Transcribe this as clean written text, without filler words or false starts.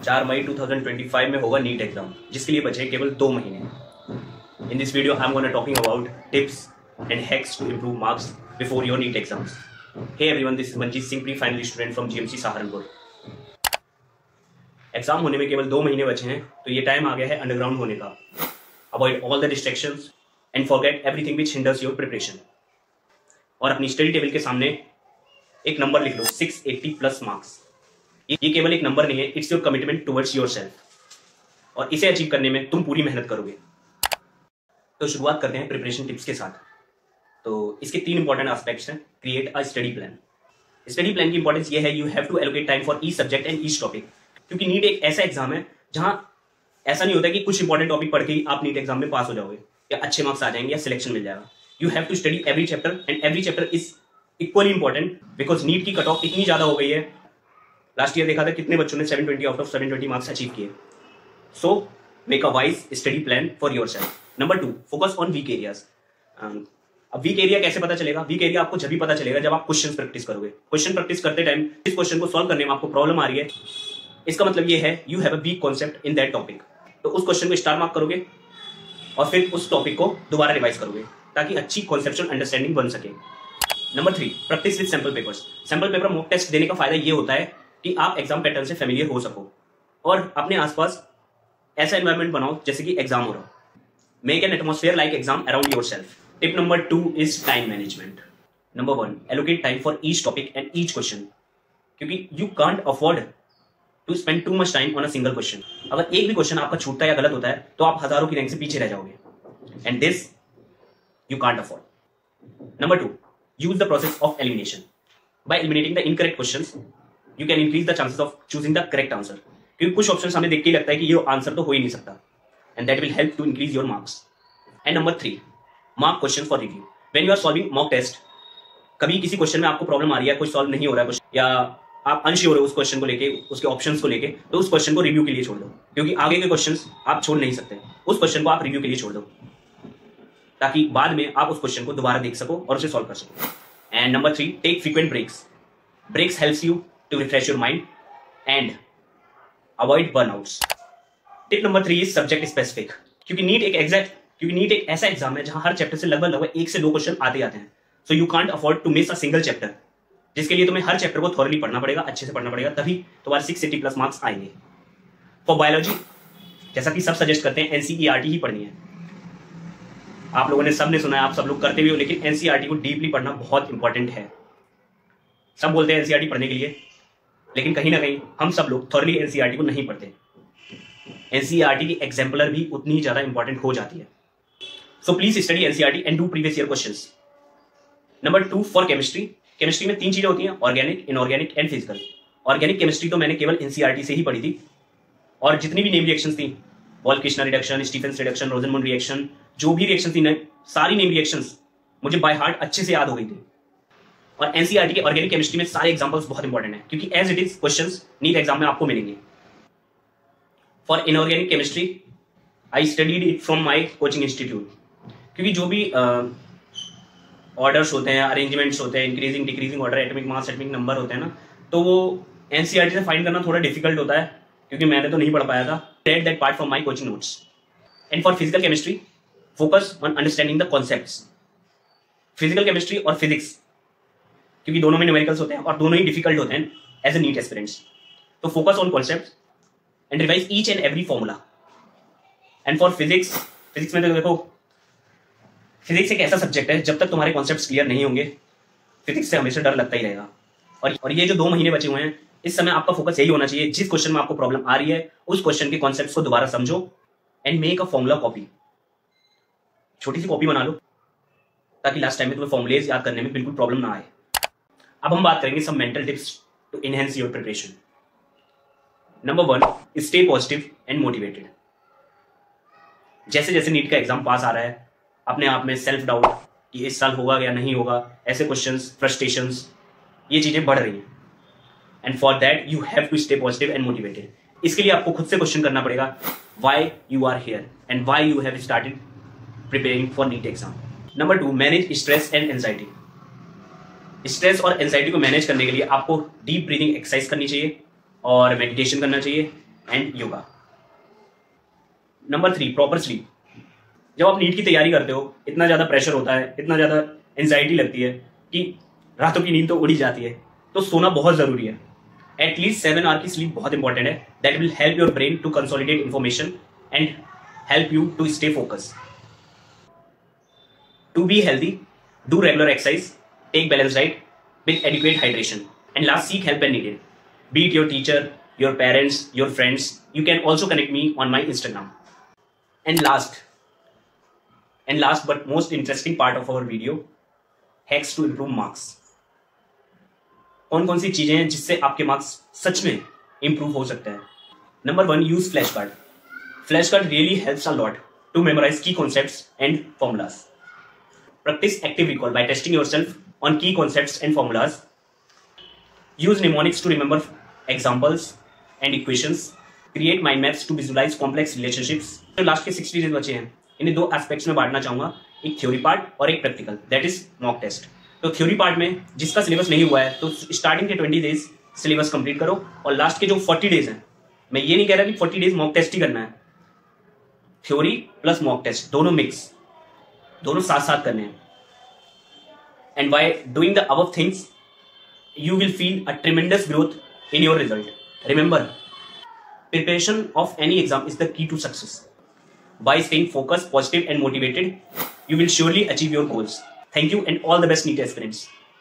4 मई 2025 में होगा NEET exam, जिसके लिए बचे केवल 2 महीने। In this video I am gonna talking about tips and hacks to improve marks before your NEET exams. Hey everyone, this is Manjeet Singh, pre final student from GMC Saharanpur. Exam होने में केवल 2 महीने बचे हैं, तो ये टाइम आ गया है अंडरग्राउंड होने का। Avoid all the distractions and forget everything which hinders your preparation. और अपनी स्टडी टेबल के सामने एक नंबर लिख लो, 680 प्लस मार्क्स। ये केवल एक नंबर नहीं है, it's your commitment towards yourself, और इसे अचीव करने में तुम पूरी मेहनत करोगे। तो शुरुआत करते हैं प्रिपरेशन टिप्स के साथ। तो इसके 3 इंपॉर्टेंट एस्पेक्ट्स हैं। Create a study plan. Study plan की इंपॉर्टेंस ये है, you have to allocate time for each subject and each topic. क्योंकि नीट एक ऐसा एग्जाम है जहां ऐसा नहीं होता कि कुछ इंपॉर्टेंट टॉपिक पढ़ के ही आप नीट एग्जाम में पास हो जाओगे या अच्छे मार्क्स आ जाएंगे या सिलेक्शन मिल जाएगा। You have to study every chapter and every chapter is equally important, because NEET की कट ऑफ इतनी ज्यादा हो गई है। लास्ट ईयर देखा था कितने बच्चों ने 720 आउट ऑफ 720 मार्क्स अचीव किए। So make a wise study plan for yourself. Number 2, focus on weak areas. अब वीक एरिया कैसे पता चलेगा? वीक एरिया आपको जब भी पता चलेगा जब आप क्वेश्चन प्रैक्टिस करोगे। क्वेश्चन प्रैक्टिस करते टाइम इस क्वेश्चन को सॉल्व करने में आपको प्रॉब्लम आ रही है, इसका मतलब ये है you have a weak concept in that topic. तो उस क्वेश्चन को स्टार मार्क करोगे और फिर उस टॉपिक को दोबारा रिवाइज करोगे ताकि अच्छी कॉन्सेप्चुअल अंडरस्टैंडिंग बन सके। Number 3, practice with sample papers. Sample paper mock test देने का फायदा ये होता है कि आप एग्जाम पैटर्न से फेमिलियर हो सको और अपने आसपास ऐसा एनवायरनमेंट बनाओ जैसे कि एग्जाम हो रहा हो। Make an atmosphere like exam around yourself. Tip number 2 is time management. Number 1, allocate time for each topic and each question, क्योंकि you can't afford to spend too much time on a single question. अगर एक भी question आपका छूटता है या गलत होता है तो आप हजारों की रैंक से पीछे रह जाओगे, and this you can't afford. Number 2, use the process of elimination. By eliminating the incorrect questions, you can increase the chances of choosing the correct answer. क्योंकि कुछ ऑप्शन हमें देख के लगता है कि ये आंसर तो हो ही नहीं सकता, and that will help to increase your marks. And number 3, mark question for review. When you are solving mock test, कभी किसी क्वेश्चन में आपको प्रॉब्लम आ रही है, कुछ सॉल्व नहीं हो रहा है या आप अनश्योर हो उस क्वेश्चन को लेके, उसके ऑप्शंस को लेके, तो उस क्वेश्चन को रिव्यू के लिए छोड़ दो, क्योंकि आगे के क्वेश्चंस आप छोड़ नहीं सकते। उस क्वेश्चन को आप रिव्यू के लिए छोड़ दो ताकि बाद में आप उस क्वेश्चन को दोबारा देख सको और उसे सॉल्व कर सको। And number 3, take frequent breaks. Breaks helps you to refresh your mind and avoid burnouts. Tip number 3 is subject specific. क्योंकि नीट एक ऐसा एग्जाम है जहां हर चैप्टर से लगभग 1 से 2 क्वेश्चन आते हैं। So you can't afford to miss a single chapter, जिसके लिए तुम्हें हर चैप्टर को थॉरली पढ़ना पड़ेगा, अच्छे से पढ़ना पड़ेगा, तभी तुम्हारे 680 प्लस मार्क्स आएंगे। फॉर बायोलॉजी, जैसा कि सब सजेस्ट करते हैं, एनसीईआरटी ही पढ़नी है। आप लोगों ने सबने सुना है, आप सब लोग करते भी हो, लेकिन एनसीईआरटी को डीपली पढ़ना बहुत इंपॉर्टेंट है। सब बोलते हैं एनसीईआरटी पढ़ने के लिए, लेकिन कहीं ना कहीं हम सब लोग थॉरली एनसीईआरटी को नहीं पढ़ते। एनसीईआरटी की एग्जाम्पलर भी उतनी ज्यादा इंपॉर्टेंट हो जाती है। So please study NCERT and do previous year questions. Number 2, for chemistry. Chemistry में 3 चीजें होती हैं, organic, inorganic and physical. Organic chemistry तो मैंने केवल एनसीईआरटी से ही पढ़ी थी, और जितनी भी नेम रिएक्शंस थी, वॉल्किश्ना रिडक्शन, स्टीफेंस रिडक्शन, रोजनमुंड रिएक्शन, जो भी रिएक्शन थी, सारी नेम रिएक्शंस मुझे बाय हार्ट अच्छे से याद हो गई थी। और एनसीईआरटी के ऑर्गेनिक केमिस्ट्री में सारे एग्जांपल्स बहुत इंपॉर्टेंट हैं, क्योंकि as it is questions NEET exam में आपको मिलेंगे। For inorganic chemistry I studied it from my coaching institute, क्योंकि जो भी ऑर्डर्स होते हैं, अरेंजमेंट्स होते हैं, increasing decreasing order, atomic mass, atomic number होते हैं ना, तो वो एनसीईआरटी से फाइंड करना थोड़ा डिफिकल्ट होता है, क्योंकि मैंने तो नहीं पढ़ पाया था। Read that part from my coaching notes. And for physical chemistry, focus on understanding the concepts. Physical chemistry और फिजिक्स, क्योंकि दोनों में न्यूमेरिकल्स होते हैं और दोनों ही डिफिकल्ट होते हैं एज ए नीट एस्पिरेंट्स। तो focus on concepts and revise each and every formula. And for physics में तो देखो, फिजिक्स एक ऐसा सब्जेक्ट है, जब तक तुम्हारे कॉन्सेप्ट्स क्लियर नहीं होंगे, फिजिक्स से हमेशा डर लगता ही रहेगा। और ये जो 2 महीने बचे हुए हैं, इस समय आपका फोकस यही होना चाहिए, जिस क्वेश्चन में आपको प्रॉब्लम आ रही है उस क्वेश्चन के कॉन्सेप्ट्स को दोबारा समझो and make a formula copy. छोटी सी कॉपी बना लो ताकि लास्ट टाइम में तुम्हें फॉर्मुलेज याद करने में बिल्कुल प्रॉब्लम ना आए। अब हम बात करेंगे some mental tips to enhance your preparation. Number 1, stay positive and motivated. जैसे जैसे नीट का एग्जाम पास आ रहा है, अपने आप में सेल्फ डाउट कि इस साल होगा या नहीं होगा, ऐसे क्वेश्चंस, फ्रस्ट्रेशंस, ये चीजें बढ़ रही हैं। And for that you have to stay positive and motivated. इसके लिए आपको खुद से क्वेश्चन करना पड़ेगा, why you are here and why you have started preparing for NEET exam. Number 2, manage stress and anxiety. Stress और एंजाइटी को manage करने के लिए आपको डीप ब्रीदिंग एक्सरसाइज करनी चाहिए और मेडिटेशन करना चाहिए and yoga. Number 3, proper sleep. जब आप नीट की तैयारी करते हो, इतना ज्यादा प्रेशर होता है, इतना ज्यादा एंजाइटी लगती है कि रातों की नींद तो उड़ ही जाती है, तो सोना बहुत जरूरी है। एटलीस्ट 7 आवर की स्लीप बहुत इंपॉर्टेंट है। That will help your brain to consolidate information and help you to stay focus. To be healthy, do regular exercise, take balance diet with adequate hydration, and last, seek help when needed. Be it your teacher, your parents, your friends. You can also connect me on my Instagram. And last but most interesting part of our video, hacks to improve marks. कौन कौन सी चीजें हैं जिससे आपके marks सच में improve हो सकते हैं? Number 1, use flashcard. Flashcard really helps a lot to memorize key concepts and formulas. Practice active recall by testing yourself on key concepts and formulas. Use mnemonics to remember examples and equations. Create mind maps to visualize complex relationships. तो last के 60 days बचे हैं, इन्हें 2 aspects में बांटना चाहूंगा, एक theory part और एक practical, that is mock test. तो थ्योरी पार्ट में जिसका सिलेबस नहीं हुआ है तो स्टार्टिंग के 20 डेज सिलेबस कंप्लीट करो, और लास्ट के जो 40 डेज हैं, मैं ये नहीं कह रहा कि 40 डेज मॉक टेस्ट ही करना है, थ्योरी प्लस मॉक टेस्ट दोनों मिक्स, दोनों साथ साथ करने हैं। And by doing the above things, you will feel a tremendous growth in your result. Remember, preparation of any exam is the key to success. By staying focused, positive and motivated, you will surely achieve your goals. Thank you and all the best NEET aspirants.